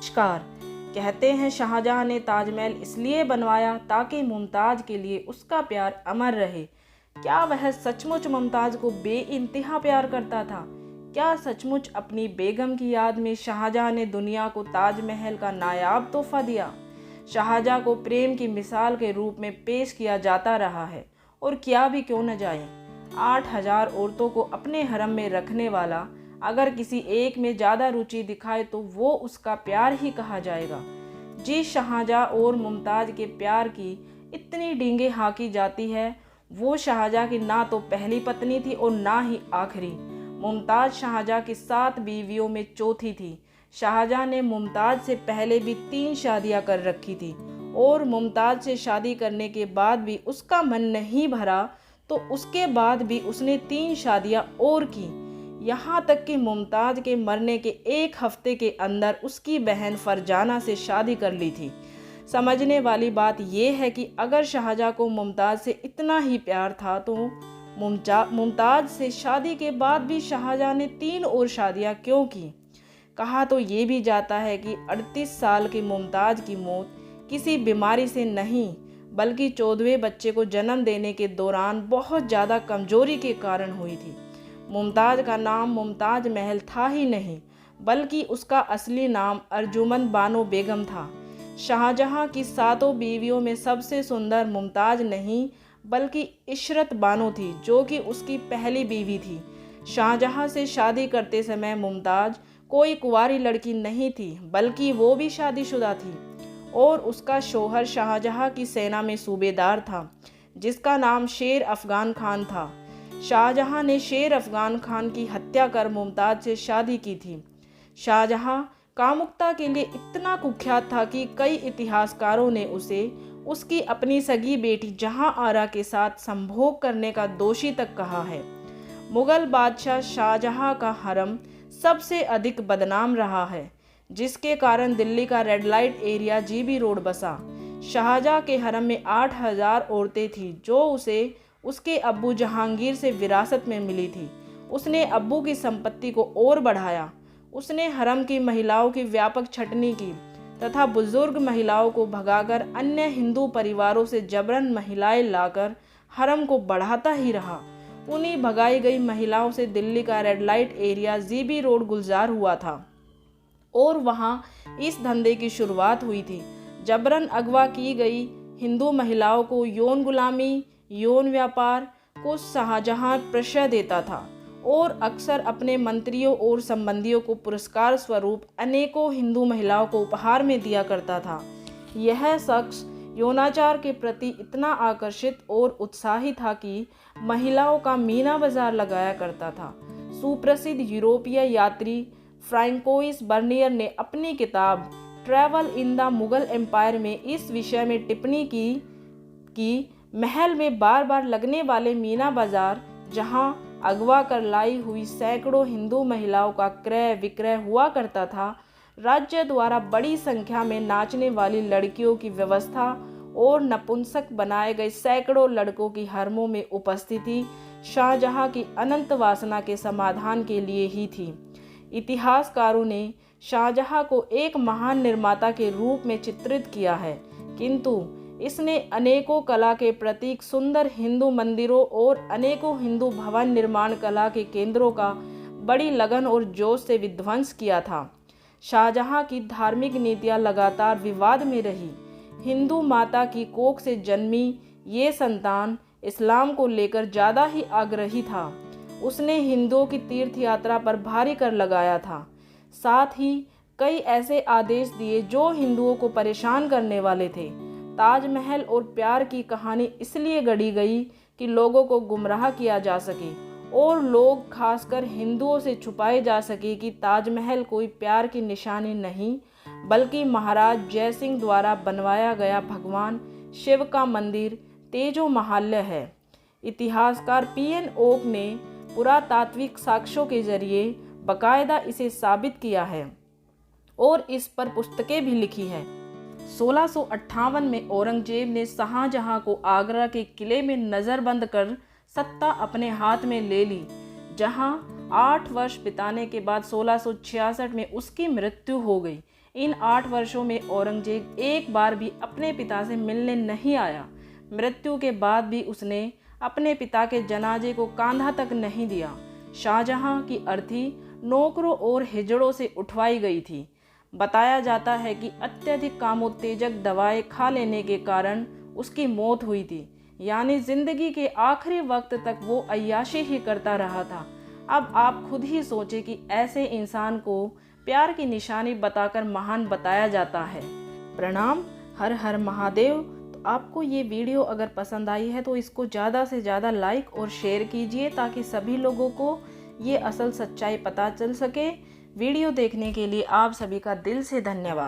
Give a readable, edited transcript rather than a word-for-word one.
नमस्कार। कहते हैं शाहजहां ने ताजमहल इसलिए बनवाया ताकि मुमताज़ के लिए उसका प्यार अमर रहे। क्या वह सचमुच मुमताज़ को बेइंतहा प्यार करता था? क्या सचमुच अपनी बेगम की याद में शाहजहां ने दुनिया को ताजमहल का नायाब तोहफा दिया? शाहजहां को प्रेम की मिसाल के रूप में पेश किया जाता रहा है, और क्या भी क्यों न जाए। 8,000 औरतों को अपने हरम में रखने वाला अगर किसी एक में ज़्यादा रुचि दिखाए तो वो उसका प्यार ही कहा जाएगा। जिस शाहजहां और मुमताज़ के प्यार की इतनी डींगे हाँकी जाती है, वो शाहजहां की ना तो पहली पत्नी थी और ना ही आखिरी। मुमताज़ शाहजहां की 7 बीवियों में चौथी थी। शाहजहां ने मुमताज़ से पहले भी 3 शादियां कर रखी थी, और मुमताज़ से शादी करने के बाद भी उसका मन नहीं भरा तो उसके बाद भी उसने 3 शादियां और की। यहाँ तक कि मुमताज़ के मरने के 1 हफ्ते के अंदर उसकी बहन फरजाना से शादी कर ली थी। समझने वाली बात यह है कि अगर शाहजहां को मुमताज़ से इतना ही प्यार था तो मुमताज़ से शादी के बाद भी शाहजहां ने 3 और शादियां क्यों की? कहा तो ये भी जाता है कि 38 साल की मुमताज़ की मौत किसी बीमारी से नहीं, बल्कि 14वें बच्चे को जन्म देने के दौरान बहुत ज़्यादा कमजोरी के कारण हुई थी। मुमताज़ का नाम मुमताज़ महल था ही नहीं, बल्कि उसका असली नाम अर्जुमंद बानो बेगम था। शाहजहां की 7 बीवियों में सबसे सुंदर मुमताज़ नहीं, बल्कि इशरत बानो थी, जो कि उसकी पहली बीवी थी। शाहजहां से शादी करते समय मुमताज़ कोई कुंवारी लड़की नहीं थी, बल्कि वो भी शादीशुदा थी, और उसका शौहर शाहजहां की सेना में सूबेदार था, जिसका नाम शेर अफगान खान था। शाहजहां ने शेर अफगान खान की हत्या कर मुमताज़ से शादी की थी। शाहजहां कामुकता के लिए इतना कुख्यात था कि कई इतिहासकारों ने उसे उसकी अपनी सगी बेटी जहां आरा के साथ संभोग करने का दोषी तक कहा है। मुगल बादशाह शाहजहां का हरम सबसे अधिक बदनाम रहा है, जिसके कारण दिल्ली का red light area GB road बसा। शाहजहां के हरम में 8,000 औरतें थीं, जो उसे उसके अब्बू जहांगीर से विरासत में मिली थी। उसने अब्बू की संपत्ति को और बढ़ाया। उसने हरम की महिलाओं की व्यापक छटनी की तथा बुजुर्ग महिलाओं को भगाकर अन्य हिंदू परिवारों से जबरन महिलाएं लाकर हरम को बढ़ाता ही रहा। उन्हीं भगाई गई महिलाओं से दिल्ली का red light area GB road गुलजार हुआ था, और वहाँ इस धंधे की शुरुआत हुई थी। जबरन अगवा की गई हिंदू महिलाओं को यौन गुलामी, यौन व्यापार को शाहजहां प्रश्रय देता था, और अक्सर अपने मंत्रियों और संबंधियों को पुरस्कार स्वरूप अनेकों हिंदू महिलाओं को उपहार में दिया करता था। यह शख्स यौनाचार के प्रति इतना आकर्षित और उत्साही था कि महिलाओं का मीना बाजार लगाया करता था। सुप्रसिद्ध यूरोपीय यात्री फ्रांकोइस बर्नियर ने अपनी किताब travel in the Mughal empire में इस विषय में टिप्पणी की महल में बार बार लगने वाले मीना बाजार, जहां अगवा कर लाई हुई सैकड़ों हिंदू महिलाओं का क्रय विक्रय हुआ करता था, राज्य द्वारा बड़ी संख्या में नाचने वाली लड़कियों की व्यवस्था और नपुंसक बनाए गए सैकड़ों लड़कों की हरमों में उपस्थिति शाहजहां की अनंत वासना के समाधान के लिए ही थी। इतिहासकारों ने शाहजहां को एक महान निर्माता के रूप में चित्रित किया है, किंतु इसने अनेकों कला के प्रतीक सुंदर हिंदू मंदिरों और अनेकों हिंदू भवन निर्माण कला के केंद्रों का बड़ी लगन और जोश से विध्वंस किया था। शाहजहां की धार्मिक नीतियां लगातार विवाद में रही। हिंदू माता की कोख से जन्मी ये संतान इस्लाम को लेकर ज़्यादा ही आग्रही था। उसने हिंदुओं की तीर्थ यात्रा पर भारी कर लगाया था। साथ ही कई ऐसे आदेश दिए जो हिंदुओं को परेशान करने वाले थे। ताजमहल और प्यार की कहानी इसलिए गढ़ी गई कि लोगों को गुमराह किया जा सके, और लोग खासकर हिंदुओं से छुपाए जा सके कि ताजमहल कोई प्यार की निशानी नहीं, बल्कि महाराज जय सिंह द्वारा बनवाया गया भगवान शिव का मंदिर तेजो महाल्य है। इतिहासकार पीएन ओक ने पुरातात्विक साक्ष्यों के जरिए बाकायदा इसे साबित किया है, और इस पर पुस्तकें भी लिखी हैं। 1658 में औरंगजेब ने शाहजहां को आगरा के किले में नज़रबंद कर सत्ता अपने हाथ में ले ली, जहां 8 वर्ष बिताने के बाद 1666 में उसकी मृत्यु हो गई। इन 8 वर्षों में औरंगजेब एक बार भी अपने पिता से मिलने नहीं आया। मृत्यु के बाद भी उसने अपने पिता के जनाजे को कांधा तक नहीं दिया। शाहजहां की अर्थी नौकरों और हिजड़ों से उठवाई गई थी। बताया जाता है कि अत्यधिक कामोत्तेजक दवाएं खा लेने के कारण उसकी मौत हुई थी, यानी जिंदगी के आखिरी वक्त तक वो अय्याशी ही करता रहा था। अब आप खुद ही सोचें कि ऐसे इंसान को प्यार की निशानी बताकर महान बताया जाता है। प्रणाम। हर हर महादेव। तो आपको ये वीडियो अगर पसंद आई है तो इसको ज़्यादा से ज़्यादा लाइक और शेयर कीजिए ताकि सभी लोगों को ये असल सच्चाई पता चल सके। वीडियो देखने के लिए आप सभी का दिल से धन्यवाद।